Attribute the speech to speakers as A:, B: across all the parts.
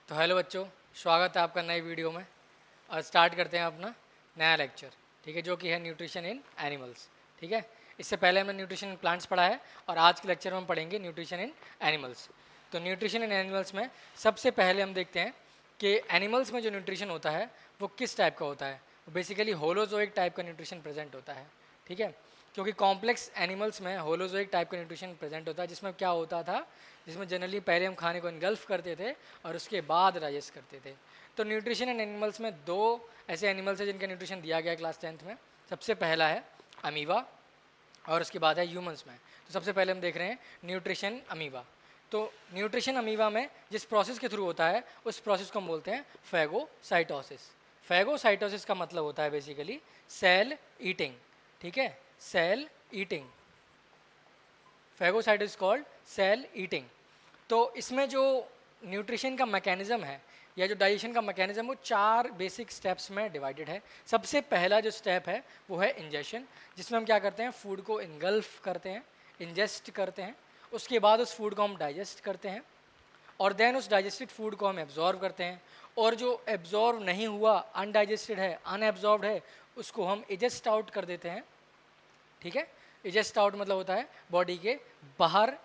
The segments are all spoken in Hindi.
A: तो हेलो बच्चों, स्वागत है आपका नई वीडियो में। और स्टार्ट करते हैं अपना नया लेक्चर, ठीक है, जो कि है न्यूट्रिशन इन एनिमल्स। ठीक है, इससे पहले हमने न्यूट्रिशन इन प्लांट्स पढ़ा है और आज के लेक्चर में हम पढ़ेंगे न्यूट्रिशन इन एनिमल्स। तो न्यूट्रिशन इन एनिमल्स में सबसे पहले हम देखते हैं कि एनिमल्स में जो न्यूट्रिशन होता है वो किस टाइप का होता है। बेसिकली होलोजोइक टाइप का न्यूट्रिशन प्रेजेंट होता है। ठीक है, क्योंकि कॉम्प्लेक्स एनिमल्स में होलोजोइक टाइप का न्यूट्रिशन प्रेजेंट होता है, जिसमें क्या होता था, जिसमें जनरली पहले हम खाने को इनगल्फ करते थे और उसके बाद डाइजेस्ट करते थे। तो न्यूट्रिशन इन एनिमल्स में दो ऐसे एनिमल्स हैं जिनका न्यूट्रिशन दिया गया है क्लास 10th में। सबसे पहला है अमीबा और उसके बाद है ह्यूमंस में। तो सबसे पहले हम देख रहे हैं न्यूट्रिशन अमीबा। तो न्यूट्रिशन अमीबा में जिस प्रोसेस के थ्रू होता है उस प्रोसेस को हम बोलते हैं फैगोसाइटोसिस। फैगोसाइटोसिस का मतलब होता है बेसिकली सेल ईटिंग। ठीक है, cell eating, phagocytosis called cell eating. तो इसमें जो न्यूट्रिशन का मैकेनिज्म है या जो डाइजेशन का मैकेनिज्म वो 4 बेसिक स्टेप्स में डिवाइडेड है। सबसे पहला जो स्टेप है वो है इंजेशन, जिसमें हम क्या करते हैं, फूड को इनगल्फ करते हैं, इंजेस्ट करते हैं। उसके बाद उस फूड को हम डाइजेस्ट करते हैं और देन उस डाइजेस्टेड फूड को हम एब्जॉर्व करते हैं। और जो एब्जॉर्व नहीं हुआ, अनडाइजेस्टेड है, अनएब्जॉर्ब्ड है, उसको हम इजेस्ट आउट कर देते हैं। ठीक है, इजेस्ट आउट मतलब होता है बॉडी के बाहर,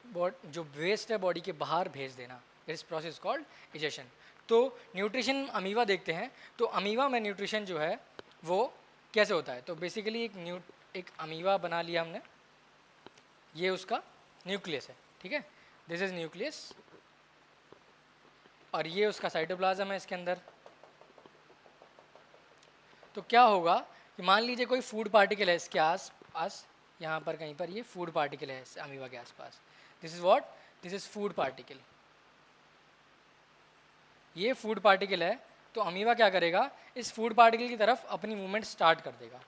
A: जो वेस्ट है बॉडी के बाहर भेज देना। इस प्रोसेस कॉल्ड इजेशन। तो न्यूट्रिशन अमीबा देखते हैं। तो अमीबा में न्यूट्रिशन जो है वो कैसे होता है। तो बेसिकली एक अमीबा बना लिया हमने, ये उसका न्यूक्लियस है। ठीक है, दिस इज न्यूक्लियस और ये उसका साइटोप्लाज्म है इसके अंदर। तो क्या होगा कि मान लीजिए कोई फूड पार्टिकल है इसके आस, यहाँ पर कहीं पर ये फूड पार्टिकल है इस अमीबा के आसपास। This is what, this is food particle. ये फूड पार्टिकल है। तो अमीबा क्या करेगा, इस फूड पार्टिकल की तरफ अपनी मूवमेंट स्टार्ट कर देगा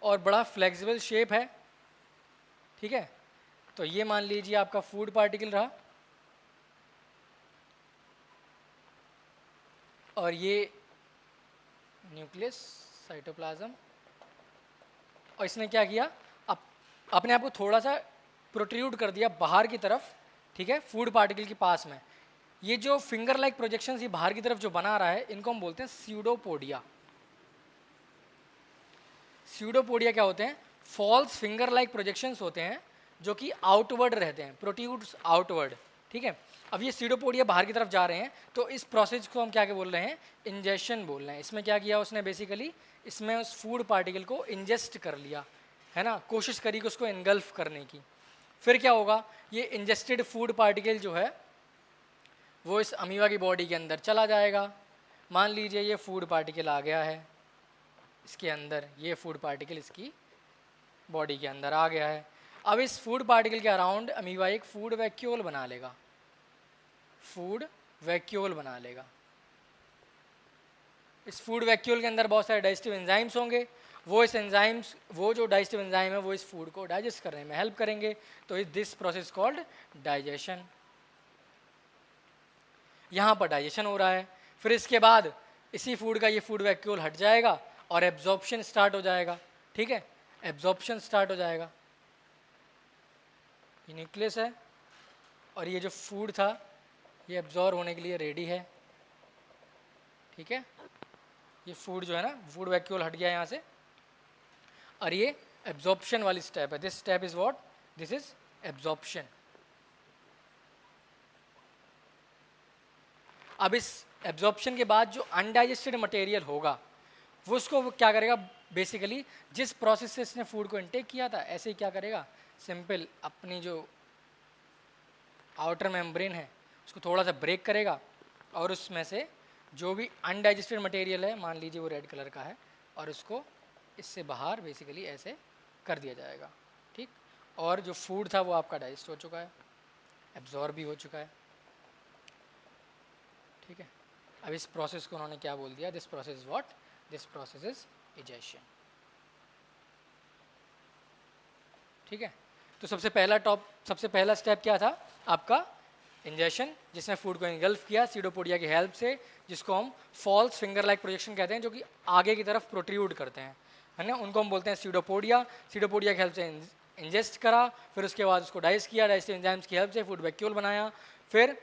A: और बड़ा फ्लेक्सिबल शेप है। ठीक है, तो ये मान लीजिए आपका फूड पार्टिकल रहा और ये न्यूक्लियस, साइटोप्लाज्म। और इसने क्या किया, अपने आप को थोड़ा सा प्रोट्रूड कर दिया बाहर की तरफ। ठीक है, फूड पार्टिकल के पास में ये जो फिंगर लाइक प्रोजेक्शन ये बाहर की तरफ जो बना रहा है, इनको हम बोलते हैं स्यूडोपोडिया। स्यूडोपोडिया क्या होते हैं, फॉल्स फिंगर लाइक प्रोजेक्शंस होते हैं जो कि आउटवर्ड रहते हैं, प्रोट्रूड्स आउटवर्ड। ठीक है, अब ये स्यूडोपोडिया बाहर की तरफ जा रहे हैं, तो इस प्रोसेस को हम क्या बोल रहे हैं, इंजेशन बोल रहे हैं। इसमें क्या किया उसने, बेसिकली इसमें उस फूड पार्टिकल को इंजेस्ट कर लिया है ना, कोशिश करी कि उसको इनगल्फ करने की। फिर क्या होगा, ये इंजेस्टेड फूड पार्टिकल जो है वो इस अमीबा की बॉडी के अंदर चला जाएगा। मान लीजिए ये फूड पार्टिकल आ गया है इसके अंदर, ये फूड पार्टिकल इसकी बॉडी के अंदर आ गया है। अब इस फूड पार्टिकल के अराउंड अमीबा एक फूड वैक्यूल बना लेगा, फूड वैक्यूल बना लेगा। इस फूड वैक्यूल के अंदर बहुत सारे डाइजेस्टिव एंजाइम्स होंगे। वो इस एंजाइम्स, वो जो डाइजेस्टिव एंजाइम है वो इस फूड को डाइजेस्ट करने में हेल्प करेंगे। तो इस दिस प्रोसेस कॉल्ड डाइजेशन। यहाँ पर डाइजेशन हो रहा है। फिर इसके बाद इसी फूड का ये फूड वैक्यूल हट जाएगा और एब्जॉर्प्शन स्टार्ट हो जाएगा। ठीक है, एब्जॉर्प्शन स्टार्ट हो जाएगा। ये न्यूक्लियस है और ये जो फूड था ये एब्जॉर्ब होने के लिए रेडी है। ठीक है, ये फूड जो है ना, फूड वैक्यूल हट गया यहाँ से और ये एब्जॉर्प्शन वाली स्टेप है। This step is what, this is absorption. अब इस एब्जॉर्प्शन के बाद जो अनडाइजेस्टेड मटेरियल होगा वो उसको क्या करेगा, बेसिकली जिस प्रोसेस से इसने फूड को इनटेक किया था ऐसे ही क्या करेगा, सिंपल अपनी जो आउटर मेम्ब्रेन है उसको थोड़ा सा ब्रेक करेगा और उसमें से जो भी अनडाइजेस्टेड मटेरियल है, मान लीजिए वो रेड कलर का है, और उसको इससे बाहर बेसिकली ऐसे कर दिया जाएगा। ठीक, और जो फूड था वो आपका डाइजेस्ट हो चुका है, एब्जॉर्ब भी हो चुका है। ठीक है, अब इस प्रोसेस को उन्होंने क्या बोल दिया, this process is what, this process is egestion. ठीक है, तो सबसे पहला स्टेप क्या था आपका, इंजेशन, जिसने फूड को इनगल्फ किया सीडोपोडिया की हेल्प से, जिसको हम फॉल्स फिंगर लाइक प्रोजेक्शन कहते हैं, जो कि आगे की तरफ प्रोट्रूड करते हैं, है ना, उनको हम बोलते हैं सीडोपोडिया। सीडोपोडिया की हेल्प से इंजेस्ट करा, फिर उसके बाद उसको डाइजेस्ट किया, डाइजेस्टिव एंजाइम्स की हेल्प से फूड वैक्यूल बनाया, फिर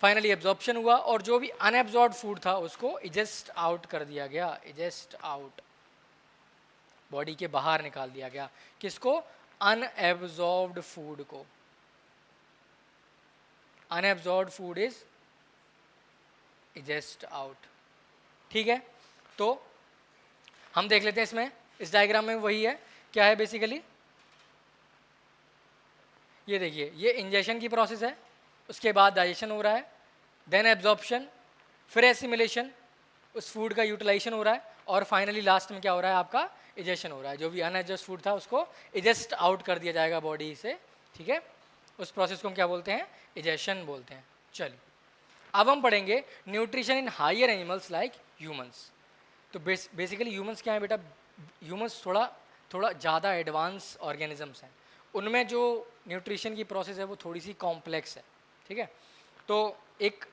A: फाइनली एब्जॉर्प्शन हुआ और जो भी अनएब्जॉर्ब फूड था उसको इजेस्ट आउट कर दिया गया, इजेस्ट आउट, बॉडी के बाहर निकाल दिया गया। किसको? अनएब्जॉर्ब्ड फूड को। Unabsorbed food is egest out. ठीक है, तो हम देख लेते हैं इसमें, इस डायग्राम में वही है, क्या है बेसिकली, ये देखिए, ये इंजेक्शन की प्रोसेस है, उसके बाद डाइजेशन हो रहा है, देन एब्जॉर्प्शन, फिर एसिमिलेशन, उस फूड का यूटिलाइजेशन हो रहा है, और फाइनली लास्ट में क्या हो रहा है, आपका इजेशन हो रहा है। जो भी अनएडजस्ट फूड था उसको इजेस्ट आउट कर दिया जाएगा बॉडी से। ठीक है, उस प्रोसेस को हम क्या बोलते हैं? इजेशन बोलते हैं। चलिए अब हम पढ़ेंगे nutrition in higher animals like humans. तो बेसिकली ह्यूमंस क्या है बेटा? ह्यूमंस थोड़ा ज़्यादा एडवांस ऑर्गेनिजम्स हैं, उनमें जो न्यूट्रिशन की प्रोसेस है वो थोड़ी सी कॉम्प्लेक्स है। ठीक है, तो एक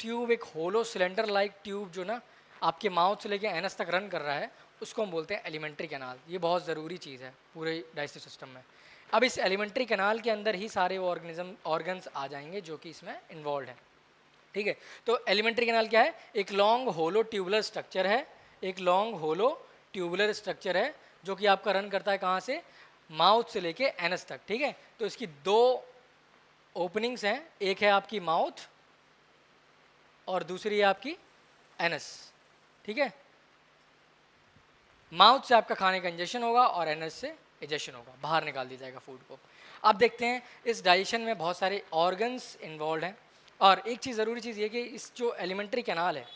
A: ट्यूब, एक होलो सिलेंडर लाइक ट्यूब जो ना आपके माउथ से लेके एनस तक रन कर रहा है, उसको हम बोलते हैं एलिमेंट्री कैनाल। ये बहुत ज़रूरी चीज़ है पूरे डाइजेस्टिव सिस्टम में। अब इस एलिमेंट्री कैनाल के अंदर ही सारे वो ऑर्गन्स आ जाएंगे जो कि इसमें इन्वॉल्व हैं। ठीक है, तो एलिमेंट्री कैनाल क्या है? एक लॉन्ग होलो ट्यूबुलर स्ट्रक्चर है, एक लॉन्ग होलो ट्यूबुलर स्ट्रक्चर है जो कि आपका रन करता है कहाँ से? माउथ से लेके एनस तक। ठीक है, तो इसकी दो ओपनिंग्स हैं, एक है आपकी माउथ और दूसरी है आपकी एनस। ठीक है, माउथ से आपका खाने का इंजेक्शन होगा और एनस से इजेक्शन होगा, बाहर निकाल दिया जाएगा फूड को। अब देखते हैं इस डाइजेशन में बहुत सारे ऑर्गन्स इन्वॉल्व हैं, और एक चीज़ ज़रूरी चीज़ ये कि इस जो एलिमेंट्री कैनाल है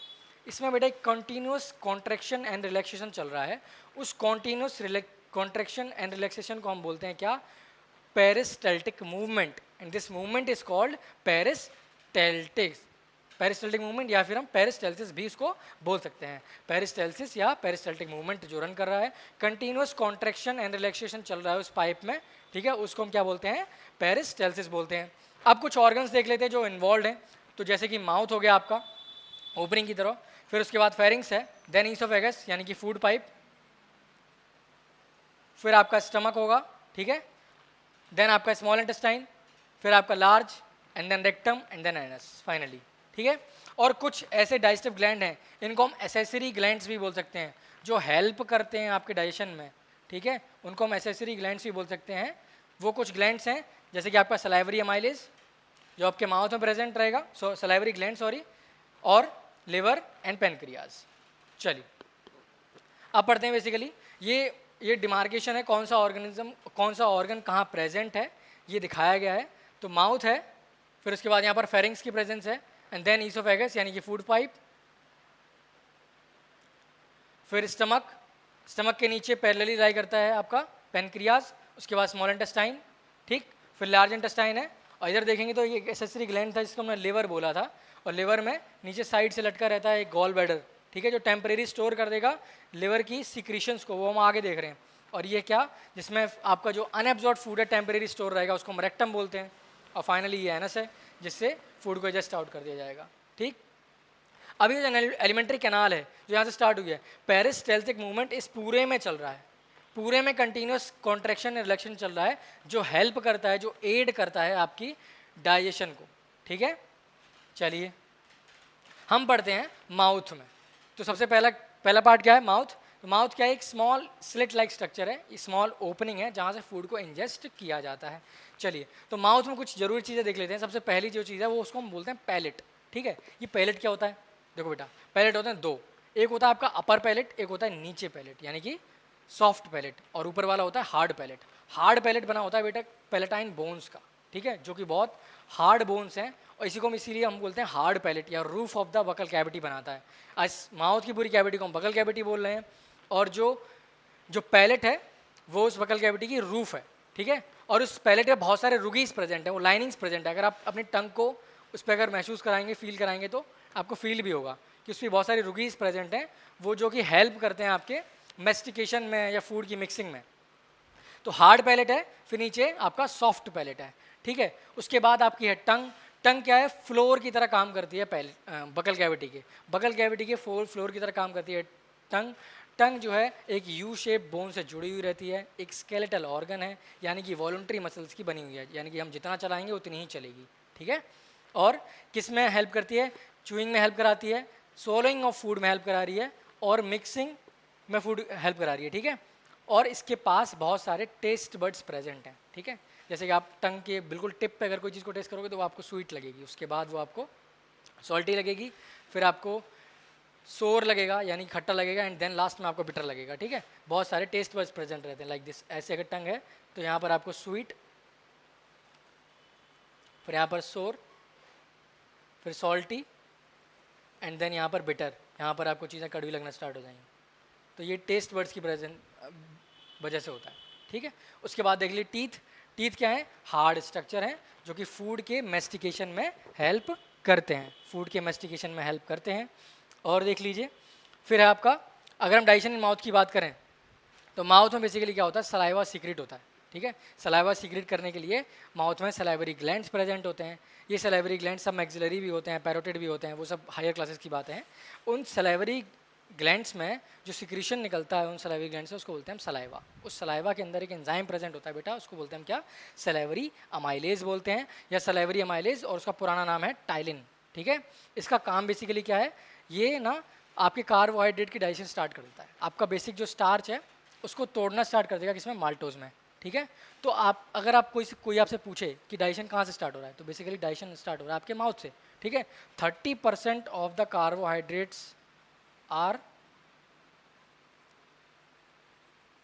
A: इसमें बेटा एक कॉन्टीन्यूस कॉन्ट्रैक्शन एंड रिलैक्सेशन चल रहा है। उस कॉन्टीन्यूस कॉन्ट्रैक्शन एंड रिलैक्सेशन को हम बोलते हैं क्या? Peristaltic movement, and this movement is called peristaltics, peristaltic movement, या फिर हम पेरिस्टल्सिस भी इसको बोल सकते हैं। पेरिस्टल्सिस या पेरिस्टल्टिक मूवमेंट जो रन कर रहा है, कंटिन्यूअस कॉन्ट्रैक्शन एंड रिलैक्सेशन चल रहा है उस पाइप में। ठीक है, उसको हम क्या बोलते हैं? पेरिस्टल्सिस बोलते हैं। अब कुछ ऑर्गन्स देख लेते हैं जो इन्वॉल्व हैं। तो जैसे कि माउथ हो गया आपका ओपनिंग की तरह, फिर उसके बाद फेरिंग्स है, देन ईसोफेगस यानी कि फूड पाइप, फिर आपका स्टमक होगा। ठीक है, देन आपका स्मॉल इंटेस्टाइन, फिर आपका large, and then rectum, and then anus finally. ठीक है, और कुछ ऐसे डाइजेस्टिव ग्लैंड हैं, इनको हम एसेसरी ग्लैंड्स भी बोल सकते हैं, जो हेल्प करते हैं आपके डाइजेशन में। ठीक है, उनको हम एसेसरी ग्लैंड्स भी बोल सकते हैं। वो कुछ ग्लैंड्स हैं जैसे कि आपका सलाइवरी अमाइलेज जो आपके माउथ में प्रेजेंट रहेगा, सलाइवरी ग्लैंड सॉरी, और लिवर एंड पेनक्रियाज। चलिए अब पढ़ते हैं बेसिकली ये डिमार्केशन है, कौन सा ऑर्गेनिज्म, कौन सा ऑर्गन कहाँ प्रेजेंट है, ये दिखाया गया है। तो माउथ है, फिर उसके बाद यहाँ पर फेरिंग्स की प्रेजेंस है, एंड देन ईसोफेगस यानी कि फूड पाइप, फिर स्टमक, स्टमक के नीचे पैरेलली लाई करता है आपका पेनक्रियाज, उसके बाद स्मॉल इंटेस्टाइन, ठीक, फिर लार्ज इंटेस्टाइन है, और इधर देखेंगे तो ये एसेसरी ग्लैंड था जिसको हमने लिवर बोला था, और लिवर में नीचे साइड से लटका रहता है एक गॉल ब्लैडर। ठीक है, जो टेम्परेरी स्टोर कर देगा लिवर की सिक्रीशंस को, वो हम आगे देख रहे हैं। और ये क्या, जिसमें आपका जो अनएब्जॉर्ब्ड फूड है टेम्परेरी स्टोर रहेगा, उसको हम रेक्टम बोलते हैं। और फाइनली ये एनस है जिससे फूड को एडजस्ट आउट कर दिया जाएगा। ठीक, अभी जो एलिमेंट्री कैनाल है जो यहाँ से स्टार्ट हुई है, पेरिस्टल्टिक मूवमेंट इस पूरे में चल रहा है, पूरे में कंटिन्यूस कॉन्ट्रैक्शन एंड रिलैक्सेशन चल रहा है, जो हेल्प करता है, जो एड करता है आपकी डाइजेशन को। ठीक है, चलिए हम पढ़ते हैं माउथ में। तो सबसे पहला पार्ट क्या है? माउथ। तो माउथ क्या है? एक स्मॉल स्लिट लाइक स्ट्रक्चर है, स्मॉल ओपनिंग है जहाँ से फूड को इंजेस्ट किया जाता है। चलिए तो माउथ में कुछ जरूरी चीज़ें देख लेते हैं। सबसे पहली जो चीज़ है वो उसको हम बोलते हैं पैलेट। ठीक है, ये पैलेट क्या होता है? देखो बेटा, पैलेट होते हैं दो, एक होता है आपका अपर पैलेट, एक होता है नीचे पैलेट यानी कि सॉफ्ट पैलेट, और ऊपर वाला होता है हार्ड पैलेट। हार्ड पैलेट बना होता है बेटा पैलेटाइन बोन्स का, ठीक है, जो कि बहुत हार्ड बोन्स हैं, और इसी को हम इसीलिए हम बोलते हैं हार्ड पैलेट या roof of the buccal cavity बनाता है। आज माउथ की पूरी कैविटी को हम बकल कैविटी बोल रहे हैं, और जो पैलेट है वो उस बकल कैविटी की रूफ है। ठीक है, और उस पैलेट में बहुत सारे रुगीज प्रेजेंट है, वो लाइनिंग्स प्रेजेंट है। अगर आप अपनी टंग को उस पर अगर महसूस कराएंगे, फील कराएंगे, तो आपको फील भी होगा कि उसमें बहुत सारी रुगीज प्रेजेंट हैं, वो जो कि हेल्प करते हैं आपके मेस्टिकेशन में या फूड की मिक्सिंग में। तो हार्ड पैलेट है, फिर नीचे आपका सॉफ्ट पैलेट है। ठीक है, उसके बाद आपकी है टंग। टंग क्या है? फ्लोर की तरह काम करती है बकल कैविटी के फ्लोर की तरह काम करती है टंग। टंग जो है एक यू शेप बोन से जुड़ी हुई रहती है, एक स्केलेटल ऑर्गन है, यानी कि वॉलंटरी मसल्स की बनी हुई है, यानी कि हम जितना चलाएंगे उतनी ही चलेगी। ठीक है, और किस में हेल्प करती है, च्यूइंग में हेल्प कराती है, सोलोइंग ऑफ फूड में हेल्प करा रही है और मिक्सिंग में फूड हेल्प करा रही है, ठीक है। और इसके पास बहुत सारे टेस्ट बड्स प्रेजेंट हैं, ठीक है। जैसे कि आप टंग के बिल्कुल टिप पे अगर कोई चीज़ को टेस्ट करोगे तो वो आपको स्वीट लगेगी, उसके बाद वो आपको सॉल्टी लगेगी, फिर आपको सोर लगेगा यानी खट्टा लगेगा, एंड देन लास्ट में आपको बिटर लगेगा, ठीक है। बहुत सारे टेस्ट बड्स प्रेजेंट रहते हैं लाइक दिस। ऐसे अगर टंग है तो यहाँ पर आपको स्वीट, फिर यहाँ पर सोर, फिर सॉल्टी, एंड देन यहाँ पर बिटर, यहाँ पर आपको चीज़ें कड़वी लगना स्टार्ट हो जाएंगी। तो ये टेस्ट बड्स की प्रेजेंट वजह से होता है, ठीक है। उसके बाद देख लीजिए टीथ। टीथ क्या है, हार्ड स्ट्रक्चर है जो कि फूड के मेस्टिकेशन में हेल्प करते हैं, फूड के मेस्टिकेशन में हेल्प करते हैं। और देख लीजिए फिर है आपका, अगर हम डाइजेशन इन माउथ की बात करें तो माउथ में बेसिकली क्या होता है, सलाइवा सीक्रेट होता है, ठीक है। सलाइवा सीक्रेट करने के लिए माउथ में सलाइवरी ग्लैंड्स प्रेजेंट होते हैं। ये सलाइवरी ग्लैंड्स सब मैक्सिलरी भी होते हैं, पैरोटिड भी होते हैं, वो सब हायर क्लासेस की बातें हैं। उन सलाइवरी ग्लैंड्स में जो सिक्रीशन निकलता है उन सलाइवरी ग्लैंड से, उसको बोलते हैं हम सलाइवा। उस सलाइवा के अंदर एक एंजाइम प्रेजेंट होता है बेटा, उसको बोलते हैं हम क्या, सलाइवरी अमाइलेज बोलते हैं, या सलाइवरी अमाइलेज, और उसका पुराना नाम है टाइलिन, ठीक है। इसका काम बेसिकली क्या है, ये ना आपके कार्बोहाइड्रेट की डाइजेशन स्टार्ट कर देता है। आपका बेसिक जो स्टार्च है उसको तोड़ना स्टार्ट कर देगा, किसमें, माल्टोज में, ठीक है। तो आप अगर आप कोई आपसे पूछे कि डाइजेशन कहाँ से स्टार्ट हो रहा है, तो बेसिकली डाइजेशन स्टार्ट हो रहा है आपके माउथ से, ठीक है। 30% ऑफ द कार्बोहाइड्रेट्स आर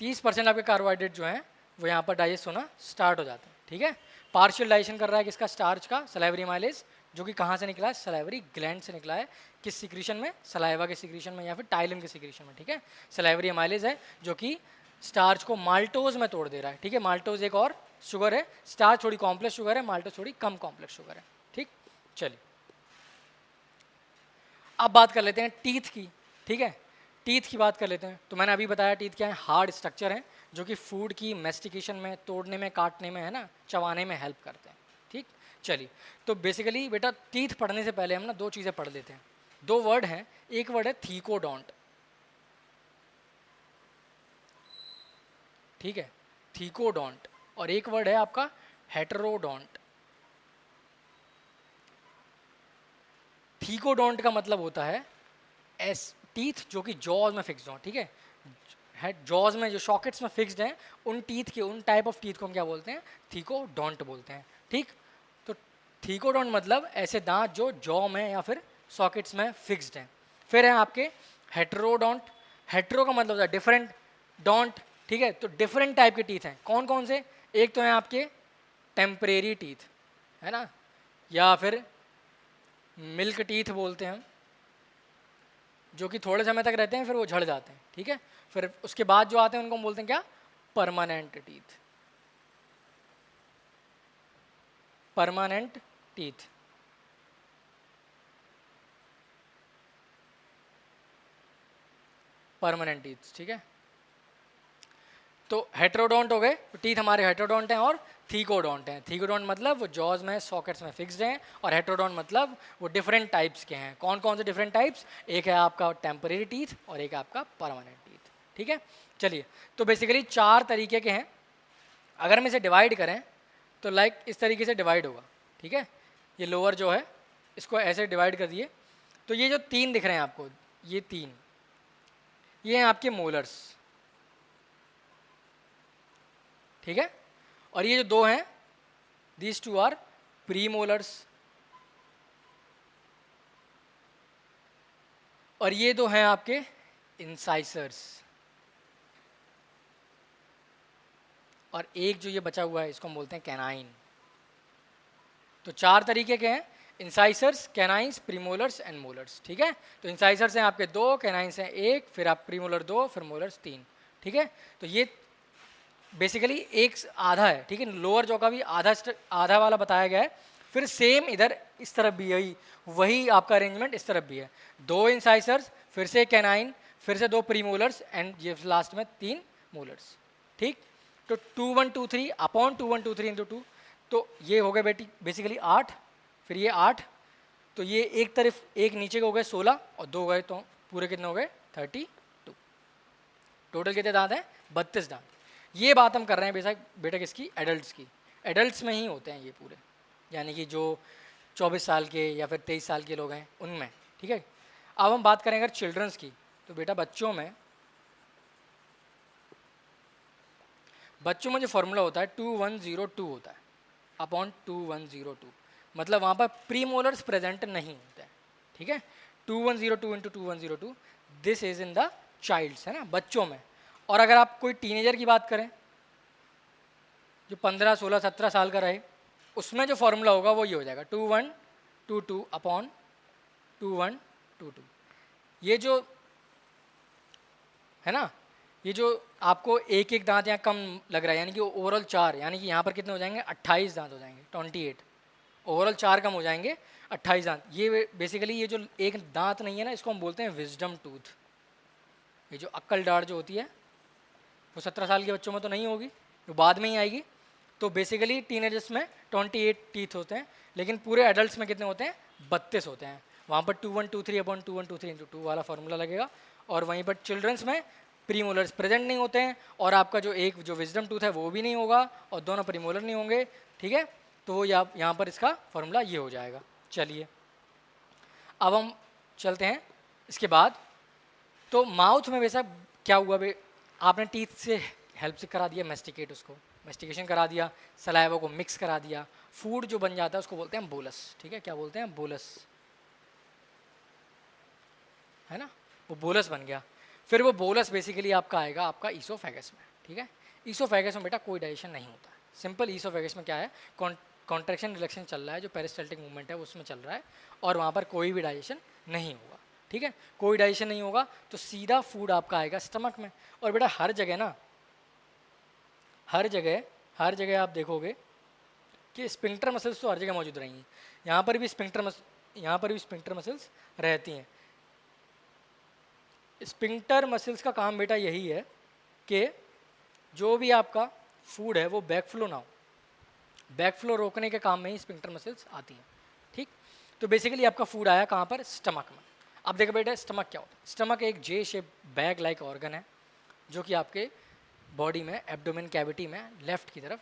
A: 30% आपके कार्बोहाइड्रेट जो हैं वो यहाँ पर डाइजेस्ट होना स्टार्ट हो जाते हैं, ठीक है। पार्शियल डाइजेशन कर रहा है किसका, स्टार्च का, सलाइवरी अमाइलेज, जो कि कहाँ से निकला है, सलाइवरी ग्लैंड से निकला है। किस सिक्रीशन में, सलाइवा के सिक्रीशन में या फिर टाइलिन के सिक्रीशन में, ठीक है। सलाइवरी अमाइलेज है जो कि स्टार्च को माल्टोज में तोड़ दे रहा है, ठीक है। माल्टोज एक और शुगर है, स्टार्च थोड़ी कॉम्प्लेक्स शुगर है, माल्टोज थोड़ी कम कॉम्प्लेक्स शुगर है, ठीक। चलिए अब बात कर लेते हैं टीथ की, ठीक है। टीथ की बात कर लेते हैं। तो मैंने अभी बताया टीथ क्या है, हार्ड स्ट्रक्चर है जो कि फूड की मेस्टिकेशन में, तोड़ने में, काटने में, है ना, चबाने में हेल्प करते हैं, ठीक। चलिए तो बेसिकली बेटा टीथ पढ़ने से पहले हम ना दो चीज़ें पढ़ लेते हैं। दो वर्ड हैं, एक वर्ड है थीकोडोंट, ठीक है, थीकोडोंट, और एक वर्ड है आपका हेटेरोडोंट। थीकोडोंट का मतलब होता है एस टीथ जो कि जॉज में फिक्स्ड हो, ठीक है जॉज में जो सॉकेट्स में फिक्स्ड हैं, उन टीथ के, उन टाइप ऑफ टीथ को हम क्या बोलते हैं, थीकोडोंट बोलते हैं, ठीक। तो थीकोडोंट मतलब ऐसे दांत जो जॉ में या फिर सॉकेट्स में फिक्स्ड हैं। फिर है आपके हेटेरोडोंट। हेटेरो का मतलब होता है डिफरेंट, डोंट, ठीक है। तो डिफरेंट टाइप के टीथ हैं, कौन कौन से, एक तो है आपके टेम्परेरी टीथ, है ना, या फिर मिल्क टीथ बोलते हैं हम, जो कि थोड़े समय तक रहते हैं फिर वो झड़ जाते हैं, ठीक है। फिर उसके बाद जो आते हैं उनको हम बोलते हैं क्या, permanent teeth, permanent teeth. Permanent teeth, ठीक है। तो हेटेरोडोंट हो गए, तो टीथ हमारे हेटेरोडोंट हैं, और थीकोडोंट हैं। थीकोडोंट मतलब वो जॉज में, सॉकेट्स में फिक्स्ड हैं, और हेटेरोडोंट मतलब वो डिफरेंट टाइप्स के हैं। कौन कौन से डिफरेंट टाइप्स, एक है आपका टेम्परेरी टीथ और एक है आपका परमानेंट टीथ, ठीक है। चलिए तो बेसिकली चार तरीके के हैं। अगर हम इसे डिवाइड करें तो लाइक इस तरीके से डिवाइड होगा, ठीक है। ये लोअर जो है इसको ऐसे डिवाइड कर दिए, तो ये जो तीन दिख रहे हैं आपको, ये तीन, ये हैं आपके मोलर्स, ठीक है। और ये जो दो हैं, these two are premolars, और ये दो हैं आपके इंसाइसर्स, और एक जो ये बचा हुआ है इसको हम बोलते हैं कैनाइन। तो चार तरीके के हैं, इंसाइसर्स, कैनाइंस, प्रीमोलर्स एंड मोलर्स, ठीक है। तो इंसाइसर्स हैं आपके दो, कैनाइंस हैं एक, फिर आप प्रीमोलर दो, फिर मोलर्स तीन, ठीक है। तो ये बेसिकली एक आधा है, ठीक है। लोअर जो का भी आधा वाला बताया गया है। फिर सेम इधर इस तरफ भी यही वही आपका अरेंजमेंट इस तरफ भी है, दो इंसाइसर्स, फिर से कैनाइन, फिर से दो प्रीमोलर्स, एंड ये लास्ट में तीन मोलर्स, ठीक। तो 2 1 2 3 अपॉन 2 1 2 3 इंटू 2, तो ये हो गए बेटी बेसिकली 8, फिर ये 8, तो ये एक तरफ एक नीचे के हो गए 16, और दो गए तो पूरे कितने हो गए 32। टोटल कितने दांत हैं, 32 दांत। ये बात हम कर रहे हैं बेटा किसकी, एडल्ट्स की। एडल्ट्स में ही होते हैं ये पूरे, यानी कि जो 24 साल के या फिर 23 साल के लोग हैं उनमें, ठीक है। अब हम बात करें अगर चिल्ड्रंस की, तो बेटा बच्चों में जो फॉर्मूला होता है 2102 होता है अपॉन 2102, मतलब वहाँ पर प्रीमोलर्स प्रेजेंट नहीं होते हैं, ठीक है। 2102 into 2102, this is in the child's, है ना, बच्चों में। और अगर आप कोई टीनेजर की बात करें जो 15, 16, 17 साल का रहे, उसमें जो फॉर्मूला होगा वो ये हो जाएगा 2122 अपॉन 2122। ये जो है ना, ये जो आपको एक एक दांत यहाँ कम लग रहा है, यानी कि ओवरऑल 4, यानी कि यहाँ पर कितने हो जाएंगे, 28 दांत हो जाएंगे, 28। ओवरऑल 4 कम हो जाएंगे, 28 दांत। ये बेसिकली ये जो एक दांत नहीं है ना, इसको हम बोलते हैं विजडम टूथ। ये जो अक्ल दाढ़ जो होती है वो 17 साल के बच्चों में तो नहीं होगी, वो बाद में ही आएगी। तो बेसिकली टीनेजर्स में 28 टीथ होते हैं, लेकिन पूरे एडल्ट्स में कितने होते हैं, 32 होते हैं। वहाँ पर 2123 अपॉन 2123 इंटू 2 वाला फॉर्मूला लगेगा। और वहीं पर चिल्ड्रंस में प्रीमोलर्स प्रेजेंट नहीं होते हैं, और आपका जो एक जो विजडम टूथ है वो भी नहीं होगा, और दोनों प्रीमोलर नहीं होंगे, ठीक है। तो वो यहाँ पर इसका फॉर्मूला ये हो जाएगा। चलिए अब हम चलते हैं इसके बाद। तो माउथ में वैसा क्या हुआ बे, आपने टीथ से हेल्प से करा दिया मेस्टिकेट, उसको मेस्टिकेशन करा दिया, सलाइवा को मिक्स करा दिया, फूड जो बन जाता है उसको बोलते हैं बोलस, ठीक है। क्या बोलते हैं, बोलस, है ना, वो बोलस बन गया। फिर वो बोलस बेसिकली आपका आएगा आपका ईसोफेगस में, ठीक है। ईसोफेगस में बेटा कोई डाइजेशन नहीं होता है, सिंपल। ईसोफेगस में क्या है, कॉन्ट्रैक्शन रिलैक्शन चल रहा है, जो पेरिस्टाल्टिक मूवमेंट है उसमें चल रहा है, और वहाँ पर कोई भी डाइजेशन नहीं होगा, ठीक है। कोई डाइजेशन नहीं होगा तो सीधा फूड आपका आएगा स्टमक में। और बेटा हर जगह ना, हर जगह आप देखोगे कि स्पिंक्टर मसल्स तो हर जगह मौजूद रहेंगी। यहाँ पर भी स्पिंक्टर मसल्स रहती हैं। स्पिंक्टर मसल्स का काम बेटा यही है कि जो भी आपका फूड है वो बैकफ्लो ना हो, बैकफ्लो रोकने के काम में ही स्पिंक्टर मसल्स आती हैं, ठीक। तो बेसिकली आपका फूड आया कहाँ पर, स्टमक में। अब देखो बेटा स्टमक क्या होता है, स्टमक एक जे शेप बैग लाइक ऑर्गन है जो कि आपके बॉडी में एब्डोमेन कैविटी में लेफ्ट की तरफ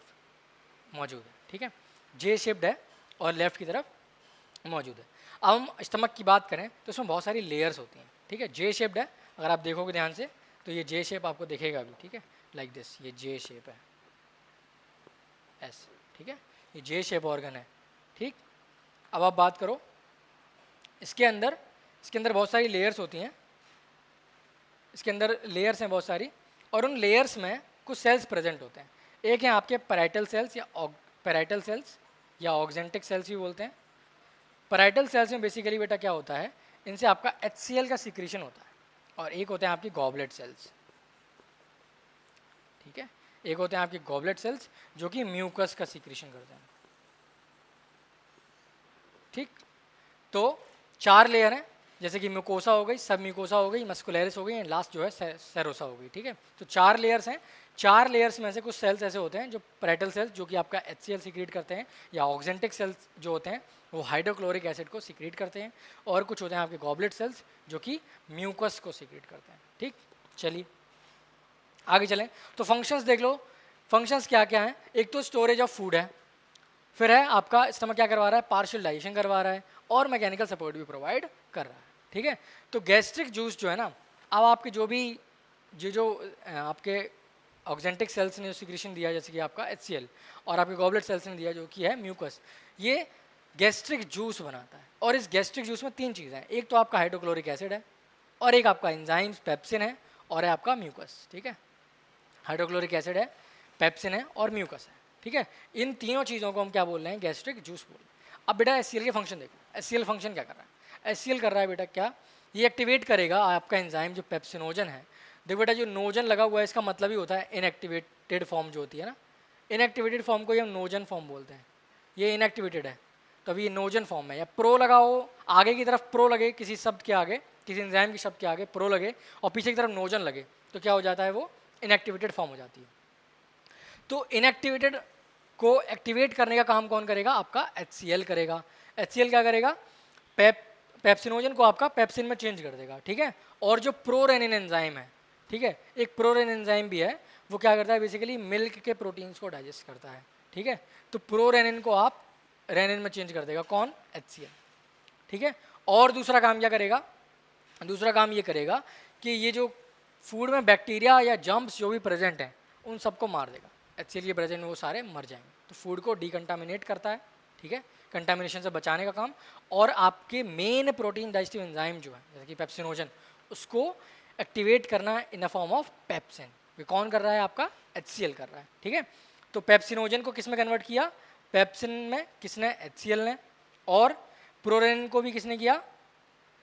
A: मौजूद है, ठीक है। जे शेप्ड है और लेफ्ट की तरफ मौजूद है। अब हम स्टमक की बात करें तो उसमें बहुत सारी लेयर्स होती हैं, ठीक है। जे शेप्ड है, अगर आप देखोगे ध्यान से तो ये जे शेप आपको दिखेगा अभी, ठीक है, लाइक दिस, ये जे शेप है, ऐसे, ठीक है, ये जे शेप ऑर्गन है, ठीक। अब आप बात करो इसके अंदर बहुत सारी लेयर्स होती हैं, इसके अंदर लेयर्स हैं बहुत सारी, और उन लेयर्स में कुछ सेल्स प्रेजेंट होते हैं। एक है आपके पैराइटल सेल्स या ऑक्जेंटिक सेल्स भी बोलते हैं। पैराइटल सेल्स में बेसिकली बेटा क्या होता है, इनसे आपका HCl का सिक्रीशन होता है, और एक होते हैं आपकी गॉबलेट सेल्स, ठीक है। एक होते हैं आपके गॉबलेट सेल्स जो कि म्यूकस का सिक्रीशन करते हैं, ठीक। तो 4 लेयर हैं, जैसे कि म्यूकोसा हो गई, सब म्यूकोसा हो गई, मस्कुलरिस हो गई, एंड लास्ट जो है सेरोसा हो गई, ठीक है। तो 4 लेयर्स हैं। 4 लेयर्स में से कुछ सेल्स ऐसे होते हैं जो पैराइटल सेल्स जो कि आपका HCl सिक्रीट करते हैं, या ऑक्जेंटिक सेल्स जो होते हैं वो हाइड्रोक्लोरिक एसिड को सिक्रीट करते हैं, और कुछ होते हैं आपके गॉबलेट सेल्स जो कि म्यूकस को सिक्रीट करते हैं, ठीक। चलिए आगे चलें। तो फंक्शंस देख लो, फंक्शंस क्या क्या हैं। एक तो स्टोरेज ऑफ फूड है, फिर है आपका स्टमक क्या करवा रहा है, पार्शियल डाइजेशन करवा रहा है, और मैकेनिकल सपोर्ट भी प्रोवाइड कर रहा है, ठीक है। तो गैस्ट्रिक जूस जो है ना, अब आपके जो भी जो आपके ऑक्जेंटिक सेल्स ने जो सिक्रीशन दिया, जैसे कि आपका HCl, और आपके गॉबलेट सेल्स ने दिया जो कि है म्यूकस, ये गैस्ट्रिक जूस बनाता है। और इस गैस्ट्रिक जूस में 3 चीज़ें हैं, एक तो आपका हाइड्रोक्लोरिक एसिड है, और एक आपका एंजाइम्स पेप्सिन है, और है आपका म्यूकस, ठीक है। हाइड्रोक्लोरिक एसिड है, पेप्सिन है, और म्यूकस है, ठीक है। इन तीनों चीज़ों को हम क्या बोल रहे हैं, गैस्ट्रिक जूस बोल रहे हैं। अब बेटा HCl के फंक्शन देखो, HCl फंक्शन क्या कर रहा है, HCl कर रहा है बेटा क्या, ये एक्टिवेट करेगा आपका एंजाइम जो पेप्सिनोजन है। देखो बेटा जो नोजन लगा हुआ है इसका मतलब ही होता है इनएक्टिवेटेड फॉर्म जो होती है ना, इनएक्टिवेटेड फॉर्म को ही हम नोजन फॉर्म बोलते हैं। ये इनएक्टिवेटेड है तो अभी ये नोजन फॉर्म है। या प्रो लगा हो, आगे की तरफ प्रो लगे किसी शब्द के आगे, किसी एंजाइम के शब्द के आगे प्रो लगे, और पीछे की तरफ नोजन लगे, तो क्या हो जाता है, वो इनएक्टिवेटेड फॉर्म हो जाती है। तो इनएक्टिवेटेड को एक्टिवेट करने का काम कौन करेगा, आपका HCl करेगा। HCl क्या करेगा, पेप्सिनोजन को आपका पेप्सिन में चेंज कर देगा, ठीक है। और जो प्रोरेनिन एंजाइम है, ठीक है, एक प्रोरेनिन एंजाइम भी है, वो क्या करता है बेसिकली मिल्क के प्रोटीन्स को डाइजेस्ट करता है, ठीक है। तो प्रोरेनिन को आप रेनिन में चेंज कर देगा। कौन? HCl। ठीक है। और दूसरा काम क्या करेगा? दूसरा काम ये करेगा कि ये जो फूड में बैक्टीरिया या जम्प्स जो भी प्रेजेंट हैं उन सबको मार देगा। HCl के प्रेजेंट में वो सारे मर जाएंगे। तो फूड को डिकंटामिनेट करता है। ठीक है, कंटामिनेशन से बचाने का काम। और आपके मेन प्रोटीन डाइजेस्टिव एंजाइम जो है जैसे कि पेप्सिनोजन, उसको एक्टिवेट करना in the form of pepsin. ये कौन कर रहा है? आपका HCl कर रहा है। ठीक है, तो पेप्सिनोजन को किस में कन्वर्ट किया? पेप्सिन में। किसने? HCl ने। और प्रोरेनिन को भी किसने किया?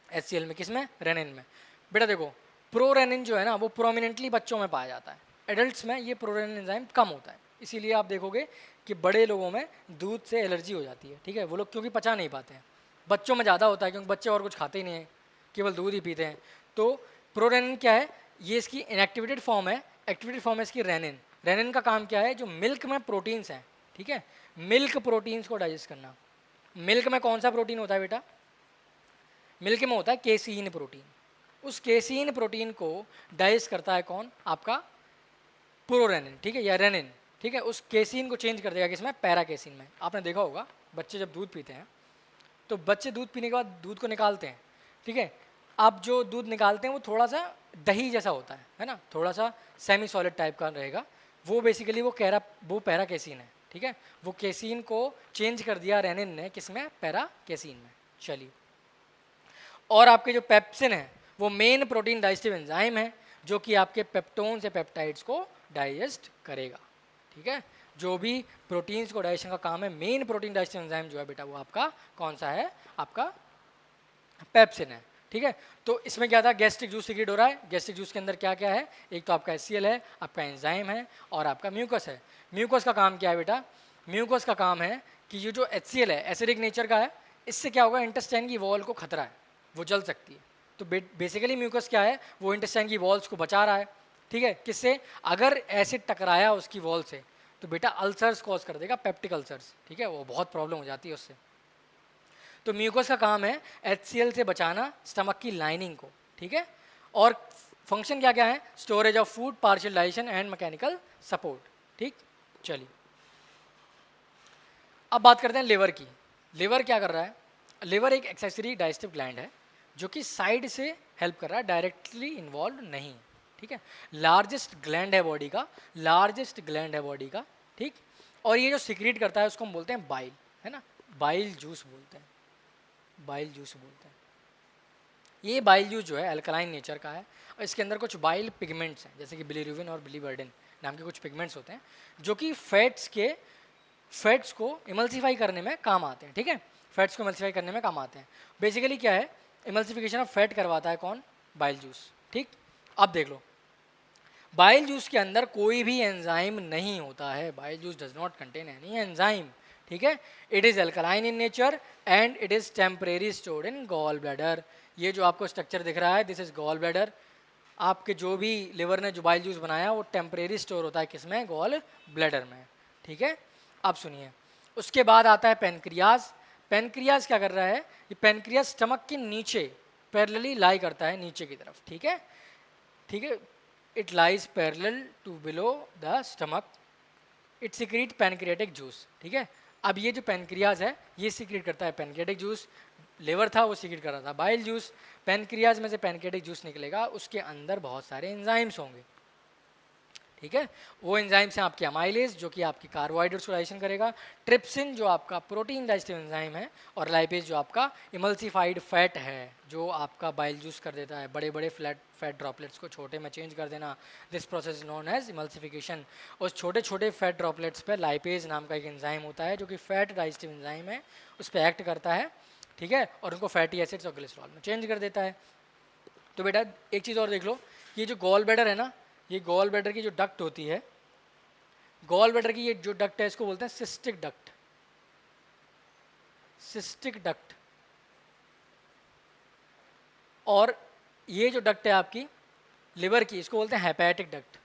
A: HCl में। किसमें? रेनिन में। बेटा देखो, प्रोरेनिन जो है ना वो प्रोमिनेंटली बच्चों में पाया जाता है, एडल्ट्स में ये प्रोरेनिन एंजाइम कम होता है। इसीलिए आप देखोगे कि बड़े लोगों में दूध से एलर्जी हो जाती है। ठीक है, वो लोग क्योंकि पचा नहीं पाते हैं। बच्चों में ज़्यादा होता है क्योंकि बच्चे और कुछ खाते ही नहीं हैं, केवल दूध ही पीते हैं। तो प्रोरेनिन क्या है? ये इसकी इनएक्टिवेटेड फॉर्म है। एक्टिवेटेड फॉर्म है इसकी रेनिन। रेनिन का काम क्या है? जो मिल्क में प्रोटीन्स हैं, ठीक है, मिल्क प्रोटीन्स को डाइजेस्ट करना। मिल्क में कौन सा प्रोटीन होता है बेटा? मिल्क में होता है केसीन प्रोटीन। उस केसीन प्रोटीन को डाइजेस्ट करता है कौन? आपका प्रोरेनिन। ठीक है, या रेनिन। ठीक है, उस केसीन को चेंज कर देगा किसमें? पैरा केसीन में। आपने देखा होगा बच्चे जब दूध पीते हैं तो बच्चे दूध पीने के बाद दूध को निकालते हैं। ठीक है, अब जो दूध निकालते हैं वो थोड़ा सा दही जैसा होता है ना, थोड़ा सा सेमी सॉलिड टाइप का रहेगा। वो बेसिकली वो पैरा केसीन है। ठीक है, वो केसीन को चेंज कर दिया रेनिन ने, किसमें? पैरा केसीन में। चलिए, और आपके जो पेप्सिन है वो मेन प्रोटीन डाइजेस्टिव एंजाइम है जो कि आपके पेप्टोन से पेप्टाइड्स को डाइजेस्ट करेगा। ठीक है, जो भी प्रोटीन्स को डाइजेशन का काम है, मेन प्रोटीन डाइजेस्टिव एंजाइम जो है बेटा वो आपका कौन सा है? आपका पेप्सिन है। ठीक है, तो इसमें क्या था? गैस्ट्रिक जूस सीक्रेट हो रहा है। गैस्ट्रिक जूस के अंदर क्या क्या है? एक तो आपका HCl है, आपका एंजाइम है, और आपका म्यूकस है। म्यूकस का काम क्या है बेटा? म्यूकस का काम है कि ये जो HCl है एसिडिक नेचर का है, इससे क्या होगा? इंटेस्टाइन की वॉल को खतरा है, वो जल सकती है। तो बेसिकली म्यूकस क्या है? वो इंटेस्टाइन की वॉल्स को बचा रहा है। ठीक है, किससे? अगर एसिड टकराया उसकी वॉल से तो बेटा अल्सर्स कॉज कर देगा, पेप्टिक अल्सर्स। ठीक है, वो बहुत प्रॉब्लम हो जाती है उससे। तो म्यूकस का काम है HCl से बचाना स्टमक की लाइनिंग को। ठीक है, और फंक्शन क्या क्या है? Storage of food, partial digestion and mechanical support. ठीक, चलिए अब बात करते हैं लिवर की। लिवर क्या कर रहा है? लिवर एक एक्सेसरी डाइजेस्टिव ग्लैंड है जो कि साइड से हेल्प कर रहा है, डायरेक्टली इन्वॉल्व नहीं। ठीक है, लार्जेस्ट ग्लैंड है बॉडी का, लार्जेस्ट ग्लैंड है बॉडी का। ठीक, और ये जो सिक्रीट करता है उसको हम बोलते हैं बाइल, है ना, बाइल जूस बोलते हैं, बाइल जूस बोलते हैं। ये बाइल जूस जो है अल्कलाइन नेचर का है और इसके अंदर कुछ बाइल पिगमेंट्स हैं जैसे कि बिलीरुबिन और बिलीवर्डिन नाम के कुछ पिगमेंट्स होते हैं जो कि फैट्स को इमल्सीफाई करने में काम आते हैं। ठीक है, फैट्स को इमल्सीफाई करने में काम आते हैं। बेसिकली क्या है? इमल्सिफिकेशन ऑफ फैट करवाता है कौन? Bile juice. ठीक, अब देख लो, बाइल जूस के अंदर कोई भी एंजाइम नहीं होता है। Bile juice does not contain any enzyme. ठीक है, it is alkaline in nature and it is temporary stored in gall bladder. ये जो आपको स्ट्रक्चर दिख रहा है दिस इज गॉल ब्लैडर। आपके जो भी लिवर ने जो बाइल जूस बनाया वो टेम्परेरी स्टोर होता है किसमें? गॉल ब्लैडर में। ठीक है, अब सुनिए, उसके बाद आता है पेनक्रियाज। पेनक्रियाज क्या कर रहा है? ये पेनक्रियाज स्टमक के नीचे पैरेलली लाई करता है, नीचे की तरफ। ठीक है, ठीक है, it lies parallel to below the stomach, it secrete pancreatic juice. ठीक है, अब ये जो पेनक्रियाज है ये सिक्रीट करता है पैनक्रियाटिक जूस। लिवर था वो सिक्रीट कर रहा था बाइल जूस। पैनक्रियाज में से पैनक्रियाटिक जूस निकलेगा, उसके अंदर बहुत सारे एंजाइम्स होंगे। ठीक है, वो एंजाइम्स हैं आपके अमाइलेज जो कि आपकी कार्बोहाइड्रेट्स को डाइजेशन करेगा, ट्रिप्सिन जो आपका प्रोटीन डाइजेस्टिव एंजाइम है, और लाइपेज जो आपका इमल्सिफाइड फैट है जो आपका बाइल जूस कर देता है, बड़े बड़े फैट ड्रॉपलेट्स को छोटे में चेंज कर देना। This process known as emulsification. उस छोटे छोटे फैट ड्रॉपलेट्स पे लाइपेज नाम का एक एंजाइम होता है जो कि फैट डाइजेस्टिव एंजाइम है, उस पर एक्ट करता है। ठीक है, और उनको फैटी एसिड्स और ग्लिसरॉल में चेंज कर देता है। तो बेटा एक चीज़ और देख लो, ये जो गॉल ब्लैडर है ना, ये गॉल ब्लैडर की जो डक्ट होती है, गॉल ब्लैडर की ये जो डक्ट है इसको बोलते हैं सिस्टिक डक्ट। Cystic duct. और ये जो डक्ट है आपकी लिवर की इसको बोलते हैं हेपेटिक डक्ट।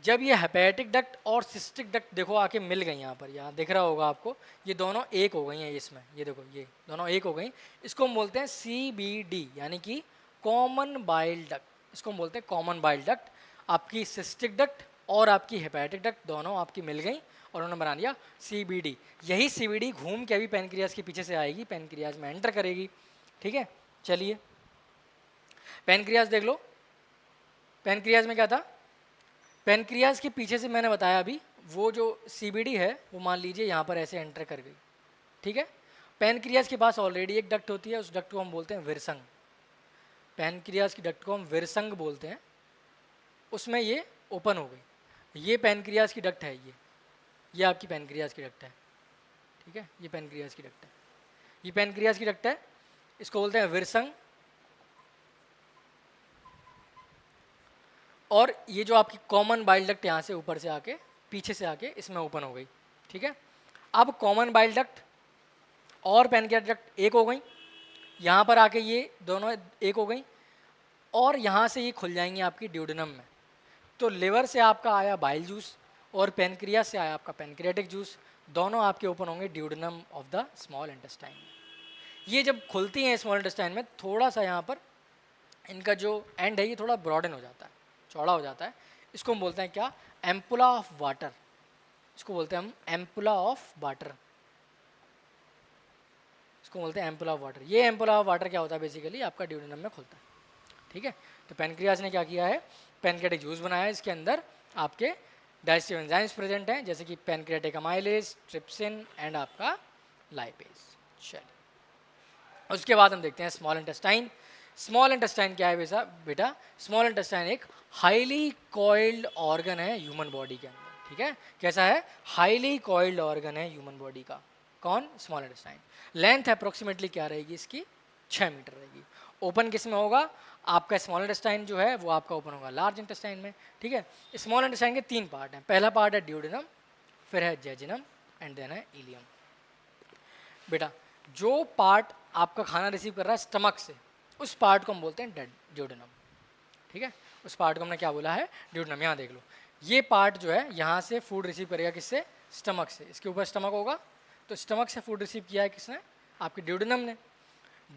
A: जब ये हेपेटिक डक्ट और सिस्टिक डक्ट देखो आके मिल गई, यहाँ पर यहाँ दिख रहा होगा आपको, ये दोनों एक हो गई हैं इसमें, ये देखो ये दोनों एक हो गई। इसको हम बोलते हैं CBD यानी कि कॉमन बाइल डक्ट। इसको हम बोलते हैं कॉमन बाइल डक्ट। आपकी सिस्टिक डक्ट और आपकी हेपेटिक डक्ट दोनों आपकी मिल गई और उन्होंने बना दिया CBD। यही CBD घूम के अभी पैनक्रियाज के पीछे से आएगी, पैनक्रियाज में एंटर करेगी। ठीक है, चलिए पैनक्रियाज देख लो। पैनक्रियाज में क्या था, पैनक्रियाज के पीछे से मैंने बताया अभी, वो जो CBD है वो मान लीजिए यहाँ पर ऐसे एंटर कर गई। ठीक है, पैनक्रियाज के पास ऑलरेडी एक डक्ट होती है, उस डक्ट को हम बोलते हैं विरसंग। पैनक्रियाज की डक्ट को हम विरसंग बोलते हैं, उसमें ये ओपन हो गई। ये पैनक्रियाज की डक्ट है, ये आपकी पैनक्रियाज की डक्ट है। ठीक है, ये पैनक्रियाज की डक्ट है, ये पैनक्रियाज की डक्ट है, इसको बोलते हैं विरसंग। और ये जो आपकी कॉमन बाइल डक्ट यहाँ से ऊपर से आके पीछे से आके इसमें ओपन हो गई। ठीक है, अब कॉमन बाइल डक्ट और पैनक्रियाज डक्ट एक हो गई, यहाँ पर आके ये दोनों एक हो गई, और यहाँ से ये खुल जाएंगी आपकी ड्यूडेनम में। तो लिवर से आपका आया बाइल जूस और पैनक्रियाज से आया आपका पैनक्रियाटिक जूस, दोनों आपके ओपन होंगे duodenum of the small intestine. ये जब खुलती हैं स्मॉल इंटेस्टाइन में, थोड़ा सा यहाँ पर इनका जो एंड है ये थोड़ा ब्रॉडन हो जाता है, चौड़ा हो जाता है। इसको हम बोलते हैं क्या, एम्पुला ऑफ वाटर। इसको बोलते हैं हम एम्पुला ऑफ वाटर, इसको बोलते हैं एम्पुला ऑफ वाटर। ये एम्पुला ऑफ वाटर क्या होता है, बेसिकली आपका ड्यूडेनम में खुलता है। ठीक है, तो पैनक्रियाज ने क्या किया है, पैनक्रियाटिक जूस बनाया है, इसके अंदर आपके डाइजेस्टिव एंजाइम्स प्रेजेंट हैं, जैसे कि पैनक्रियाटिक अमाइलेज, ट्रिप्सिन एंड आपका लाइपेज। चलिए उसके बाद हम देखते हैं स्मॉल इंटेस्टाइन। स्मॉल इंटेस्टाइन क्या है बेटा, स्मॉल इंटेस्टाइन एक हाईली कॉइल्ड ऑर्गन है ह्यूमन बॉडी के अंदर। ठीक है, कैसा है, हाईली कॉइल्ड ऑर्गन है ह्यूमन बॉडी का। कौन, स्मॉल इंटेस्टाइन। लेंथ अप्रोक्सीमेटली क्या रहेगी इसकी, 6 मीटर रहेगी। ओपन किस में होगा, आपका स्मॉल इंटेस्टाइन जो है वो आपका ओपन होगा लार्ज इंटेस्टाइन में। ठीक है, स्मॉल इंटेस्टाइन के 3 पार्ट हैं। पहला पार्ट है ड्यूडेनम, फिर है जेजिनम एंड देन है इलियम। बेटा जो पार्ट आपका खाना रिसीव कर रहा है स्टमक से, उस पार्ट को हम बोलते हैं ड्यूडेनम। ठीक है, उस पार्ट को हमने क्या बोला है, ड्यूडेनम। यहाँ देख लो, ये पार्ट जो है यहाँ से फूड रिसीव करेगा किससे, स्टमक से। इसके ऊपर स्टमक होगा, तो स्टमक से फूड रिसीव किया है किसने, आपके ड्यूडेनम ने।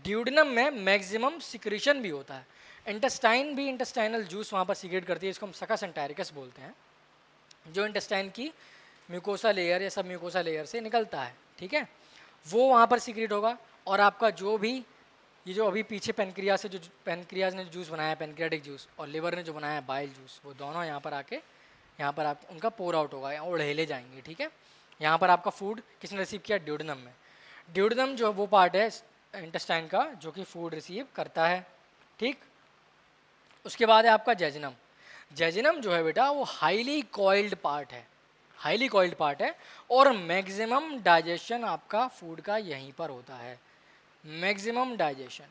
A: ड्यूडेनम में मैक्सिमम सिक्रीशन भी होता है, इंटेस्टाइन भी इंटेस्टाइनल जूस वहाँ पर सीक्रेट करती है, इसको हम सकस एंटारिकस बोलते हैं, जो इंटेस्टाइन की म्यूकोसा लेयर या सब म्यूकोसा लेयर से निकलता है। ठीक है, वो वहाँ पर सीक्रेट होगा। और आपका जो भी ये जो अभी पीछे पैनक्रियाज से जो पैनक्रियाज ने जूस बनाया है पैनक्रियाटिक जूस, और लिवर ने जो बनाया है बाइल जूस, वो दोनों यहाँ पर आके यहाँ पर आप उनका पोर आउट होगा और उड़ेले जाएंगे। ठीक है, यहाँ पर आपका फूड किसने रिसीव किया, ड्यूडेनम में। ड्यूडेनम जो वो पार्ट है इंटेस्टाइन का जो कि फूड रिसीव करता है। ठीक, उसके बाद है आपका जेजिनम। जेजिनम जो है बेटा वो हाईली कॉइल्ड पार्ट है, हाईली कॉइल्ड पार्ट है, और मैक्सिमम डाइजेशन आपका फूड का यहीं पर होता है। मैक्सिमम डाइजेशन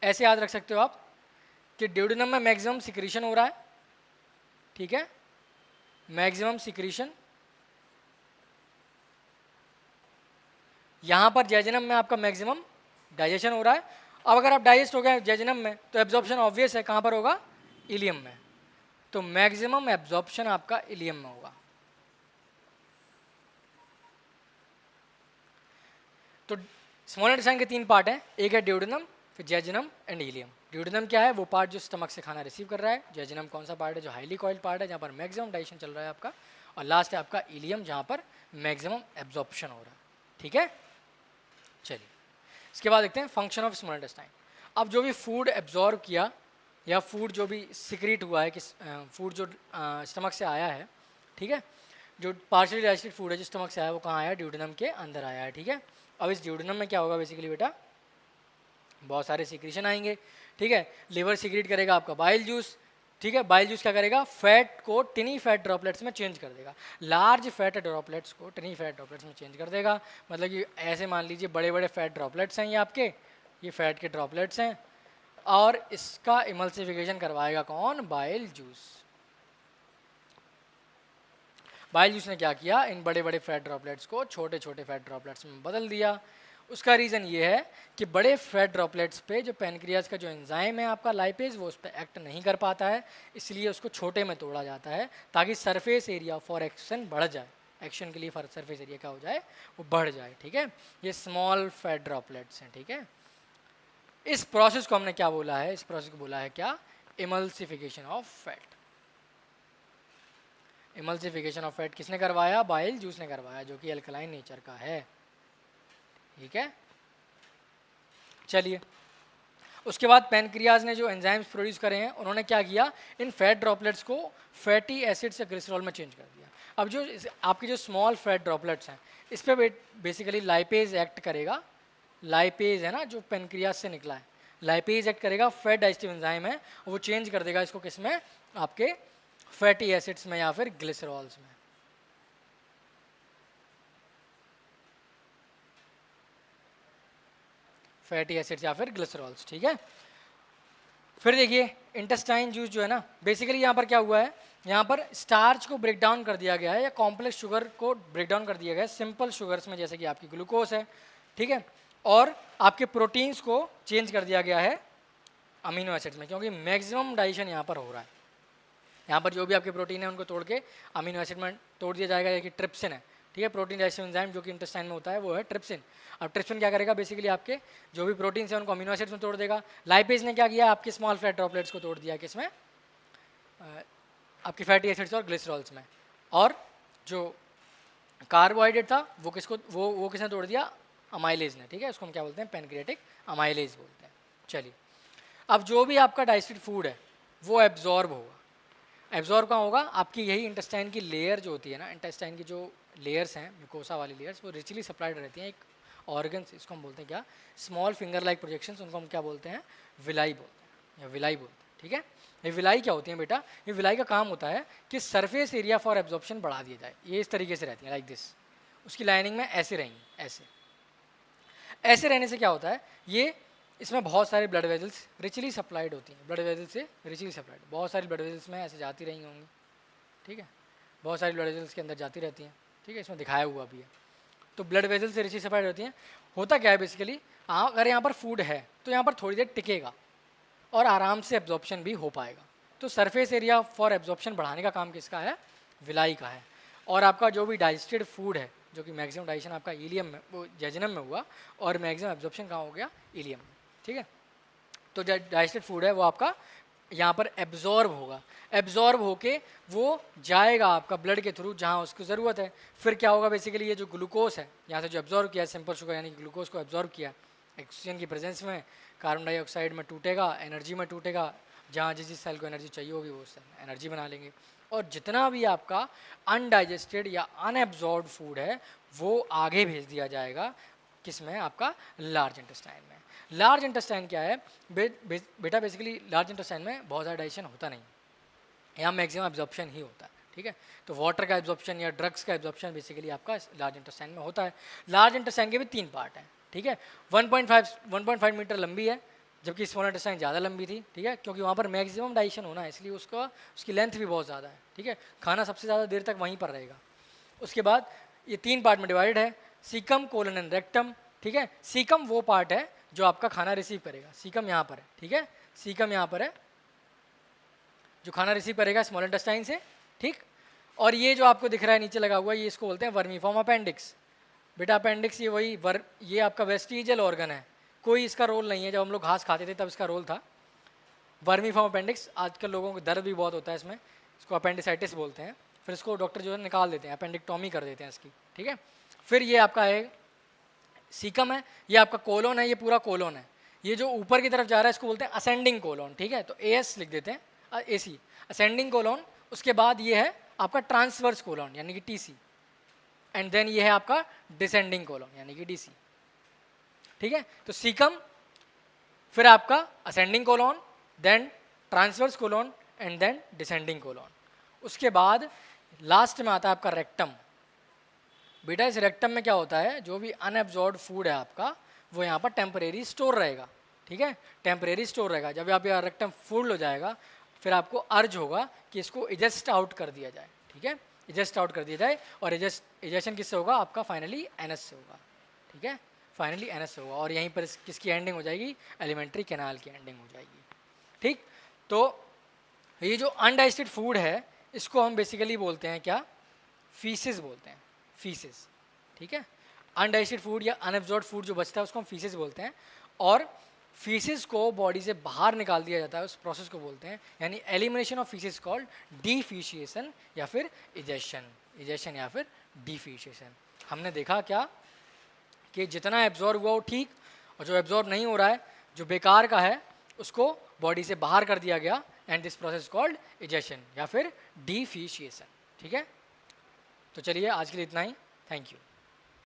A: ऐसे याद रख सकते हो आप कि ड्यूडेनम में मैक्सिमम सिक्रीशन हो रहा है। ठीक है, मैक्सिमम सिक्रीशन, यहाँ पर जेजिनम में आपका मैक्सिमम डाइजेशन हो रहा है। अब अगर आप डाइजेस्ट हो गए जेजिनम में तो एब्जॉर्प्शन ऑब्वियस है, कहाँ पर होगा, इलियम में। तो मैक्सिमम एब्जॉर्प्शन आपका इलियम में होगा। तो स्मॉल इंटेस्टाइन के 3 पार्ट हैं, एक है ड्यूडेनम, फिर जेजिनम एंड इलियम। ड्यूडेनम क्या है, वो पार्ट जो स्टमक से खाना रिसीव कर रहा है। जेजिनम कौन सा पार्ट है, जो हाईली कॉइल्ड पार्ट है, जहाँ पर मैक्सिमम डाइजेशन चल रहा है आपका। और लास्ट है आपका इलियम, जहाँ पर मैक्सिमम एब्जॉर्प्शन हो रहा है। ठीक है, चलिए इसके बाद देखते हैं फंक्शन ऑफ स्मॉल इंटेस्टाइन। अब जो भी फूड एब्जॉर्ब किया या फूड जो भी सिक्रीट हुआ है कि फूड जो स्टमक से आया है, ठीक है, जो पार्शियली डाइजेस्टेड फूड है जो स्टमक से आया है वो कहाँ आया, ड्यूडेनम के अंदर आया है। ठीक है, अब इस ड्यूडेनम में क्या होगा बेसिकली बेटा, बहुत सारे सिक्रीशन आएंगे। ठीक है, लिवर सिक्रीट करेगा आपका बाइल जूस। ठीक है, बाइल जूस क्या करेगा, फैट को टिनी फैट ड्रॉपलेट्स में चेंज कर देगा, लार्ज फैट ड्रॉपलेट्स को टिनी फैट ड्रॉपलेट्स में चेंज कर देगा। मतलब कि ऐसे मान लीजिए बड़े बड़े फैट ड्रॉपलेट्स हैं ये आपके, ये फैट के ड्रॉपलेट्स हैं, और इसका इमल्सिफिकेशन करवाएगा कौन, बाइल जूस। बाइल जूस ने क्या किया, इन बड़े बड़े फैट ड्रॉपलेट्स को छोटे छोटे फैट ड्रॉपलेट्स में बदल दिया। उसका रीज़न ये है कि बड़े फैट ड्रॉपलेट्स पे जो पैनक्रियाज का जो एंजाइम है आपका लाइपेज, वो उस पर एक्ट नहीं कर पाता है, इसलिए उसको छोटे में तोड़ा जाता है ताकि सरफेस एरिया फॉर एक्शन बढ़ जाए, एक्शन के लिए सरफेस एरिया क्या हो जाए, वो बढ़ जाए। ठीक है, ये स्मॉल फैट ड्रॉपलेट्स हैं। ठीक है, इस प्रोसेस को हमने क्या बोला है, इस प्रोसेस को बोला है क्या, emulsification of fat. Emulsification of fat किसने करवाया? बाइल जूस ने करवाया, जो कि अल्कलाइन नेचर का है। ठीक है, चलिए उसके बाद पेनक्रियाज ने जो एंजाइम्स प्रोड्यूस करे हैं उन्होंने क्या किया, इन फैट ड्रॉपलेट्स को फैटी एसिड से ग्लिसरॉल में चेंज कर दिया। अब जो आपके जो स्मॉल फैट ड्रॉपलेट्स हैं इस पे बेसिकली लाइपेज एक्ट करेगा। लाइपेज है ना जो पेनक्रियाज से निकला है, लाइपेज एक्ट करेगा, फैट डाइजेस्टिव एंजाइम है, वो चेंज कर देगा इसको किस में, आपके फैटी एसिड्स में या फिर ग्लिसरॉल्स में। फैटी एसिड्स या फिर ग्लिसरॉल्स। ठीक है, फिर देखिए इंटेस्टाइन जूस जो है ना, बेसिकली यहाँ पर क्या हुआ है, यहाँ पर स्टार्च को ब्रेक डाउन कर दिया गया है या कॉम्प्लेक्स शुगर को ब्रेक डाउन कर दिया गया है सिंपल शुगर्स में, जैसे कि आपकी ग्लूकोज है। ठीक है, और आपके प्रोटीन्स को चेंज कर दिया गया है अमीनो एसिड्स में, क्योंकि मैक्सिमम डाइजेशन यहाँ पर हो रहा है। यहाँ पर जो भी आपके प्रोटीन है उनको तोड़ के अमीनो एसिड में तोड़ दिया जाएगा, जैसे कि ट्रिप्सिन है। ठीक है, प्रोटीन डाइजेस्टिव एंजाइम जो कि इंटेस्टाइन में होता है वो है ट्रिप्सिन। अब ट्रिप्सिन क्या करेगा, बेसिकली आपके जो भी प्रोटीन है उनको अमीनो एसिड्स में तोड़ देगा। लाइपेज ने क्या किया, आपके स्मॉल फैट ड्रॉपलेट्स को तोड़ दिया किसमें, आपकी फैटी एसिड्स और ग्लिसरॉल्स में। और जो कार्बोहाइड्रेट था वो किसने तोड़ दिया, अमाइलेज ने। ठीक है, उसको हम क्या बोलते हैं, पैनक्रियाटिक अमाइलेज बोलते हैं। चलिए अब जो भी आपका डाइजेस्टेड फूड है वो एब्जॉर्ब होगा। एब्जॉर्ब कहाँ होगा, आपकी यही इंटेस्टाइन की लेयर जो होती है ना, इंटेस्टाइन की जो लेयर्स हैं म्यूकोसा वाली लेयर्स, वो रिचली सप्लाइड रहती हैं एक ऑर्गन से, इसको हम बोलते हैं क्या, स्मॉल फिंगर लाइक प्रोजेक्शंस, उनको हम क्या बोलते हैं, विलाई बोलते हैं या विलाई बोलते हैं। ठीक है, ये विलाई क्या होती है बेटा, ये विलाई का काम होता है कि सरफेस एरिया फॉर एब्जॉर्प्शन बढ़ा दिया जाए। ये इस तरीके से रहती है लाइक दिस, उसकी लाइनिंग में ऐसे रहेंगी, ऐसे ऐसे रहने से क्या होता है, ये इसमें बहुत सारे ब्लड वेजल्स रिचली सप्लाइड होती हैं, ब्लड वेजल से रिचली सप्लाइड, बहुत सारी ब्लड वेजल्स में ऐसे जाती रही होंगी। ठीक है, बहुत सारी ब्लड वेजल्स के अंदर जाती रहती हैं। ठीक है, इसमें दिखाया हुआ भी है। तो ब्लड वेजल से रिचली सप्लाइड होती हैं। होता क्या है बेसिकली, अगर यहाँ पर फूड है तो यहाँ पर थोड़ी देर टिकेगा और आराम से एब्जॉर्प्शन भी हो पाएगा। तो सरफेस एरिया फॉर एब्जॉर्प्शन बढ़ाने का काम किसका है, विलाई का है। और आपका जो भी डाइजेस्टेड फूड है, जो कि मैक्सिमम डाइजेशन आपका इलियम में, वो जेजनम में हुआ, और मैक्सिमम एब्जॉर्प्शन कहाँ हो गया, इलियम में। ठीक है, तो जो डाइजेस्टेड फूड है वो आपका यहाँ पर एब्जॉर्ब होगा, एब्जॉर्ब होके वो जाएगा आपका ब्लड के थ्रू जहाँ उसको ज़रूरत है। फिर क्या होगा, बेसिकली ये जो ग्लूकोज है यहाँ से जो एब्जॉर्ब किया, सिंपल शुगर यानी ग्लूकोज को एब्जॉर्ब किया, ऑक्सीजन की प्रेजेंस में कार्बन डाइऑक्साइड में टूटेगा, एनर्जी में टूटेगा, जहाँ जिस सेल को एनर्जी चाहिए होगी वो सेल एनर्जी बना लेंगे। और जितना भी आपका अनडाइजेस्टेड या अनएब्जॉर्ब फूड है वो आगे भेज दिया जाएगा किस में, आपका लार्ज इंटेस्टाइन में। लार्ज इंटेस्टाइन क्या है बेटा, बेसिकली लार्ज इंटेस्टाइन में बहुत ज़्यादा डाइजेशन होता नहीं, यहाँ मैक्सिमम एब्जॉर्प्शन ही होता है। ठीक है, तो वाटर का एब्जॉर्प्शन या ड्रग्स का एब्जॉर्प्शन बेसिकली आपका लार्ज इंटेस्टाइन में होता है। लार्ज इंटेस्टाइन के भी 3 पार्ट हैं। ठीक है, 1.5 मीटर लंबी है, जबकि स्मॉल इंटेस्टाइन ज़्यादा लंबी थी। ठीक है, क्योंकि वहाँ पर मैक्सिमम डाइजेशन होना है, इसलिए उसकी लेंथ भी बहुत ज़्यादा है। ठीक है, खाना सबसे ज़्यादा देर तक वहीं पर रहेगा। उसके बाद ये 3 पार्ट में डिवाइड है, सीकम, कोलन एंड रेक्टम। ठीक है, सीकम वो पार्ट है जो आपका खाना रिसीव करेगा, सीकम यहाँ पर है। ठीक है, सीकम यहाँ पर है जो खाना रिसीव करेगा स्मॉल इंटेस्टाइन से। ठीक, और ये जो आपको दिख रहा है नीचे लगा हुआ, ये इसको बोलते हैं वर्मीफॉर्म अपेंडिक्स। बेटा अपेंडिक्स ये ये आपका वेस्टिजियल ऑर्गन है, कोई इसका रोल नहीं है। जब हम लोग घास खाते थे तब इसका रोल था। वर्मीफॉर्म अपेंडिक्स, आजकल लोगों को दर्द भी बहुत होता है इसमें, इसको अपेंडिसाइटिस बोलते हैं। फिर इसको डॉक्टर जो है निकाल देते हैं, अपेंडिक्टॉमी कर देते हैं इसकी। ठीक है, फिर ये आपका है सीकम है, ये आपका कोलोन है, ये पूरा कोलोन है। ये जो ऊपर की तरफ जा रहा है इसको बोलते हैं असेंडिंग कोलोन। ठीक है, तो एस लिख देते हैं, एसी असेंडिंग कोलोन। उसके बाद ये है आपका ट्रांसवर्स कोलोन यानी कि टीसी, एंड देन ये है आपका डिसेंडिंग कोलोन यानी कि डीसी। ठीक है, तो सीकम, फिर आपका ascending colon, then transverse colon and then descending colon. उसके बाद लास्ट में आता है आपका रेक्टम। बेटा इस रेक्टम में क्या होता है, जो भी अनएब्जॉर्ब फूड है आपका वो यहाँ पर टेम्परेरी स्टोर रहेगा। ठीक है, टेम्परेरी स्टोर रहेगा। जब आप यहाँ रेक्टम फुल हो जाएगा फिर आपको अर्ज होगा कि इसको इजेस्ट आउट कर दिया जाए। ठीक है, इजेस्ट आउट कर दिया जाए, और इजेशन किससे होगा, आपका फाइनली एनएस से होगा। ठीक है, फाइनली एनएस से होगा, और यहीं पर किसकी एंडिंग हो जाएगी, एलिमेंट्री कैनाल की एंडिंग हो जाएगी। ठीक, तो ये जो अनडाइजेस्टेड फूड है इसको हम बेसिकली बोलते हैं क्या, फीसेस बोलते हैं, फीसेस। ठीक है, अनडाइजेस्टेड फूड या अनएब्जॉर्ब फूड जो बचता है उसको हम फीसेस बोलते हैं। और फीसिस को बॉडी से बाहर निकाल दिया जाता है, उस प्रोसेस को बोलते हैं, यानी एलिमिनेशन ऑफ फीसिस कॉल्ड डिफिशिएशन या फिर इजेशन या फिर डिफिशिएशन। हमने देखा क्या कि जितना एब्जॉर्ब हुआ वो ठीक, और जो एब्जॉर्ब नहीं हो रहा है, जो बेकार का है, उसको बॉडी से बाहर कर दिया गया, and this process called egestion या फिर डिफिशिएशन। ठीक है, तो चलिए आज के लिए इतना ही। Thank you.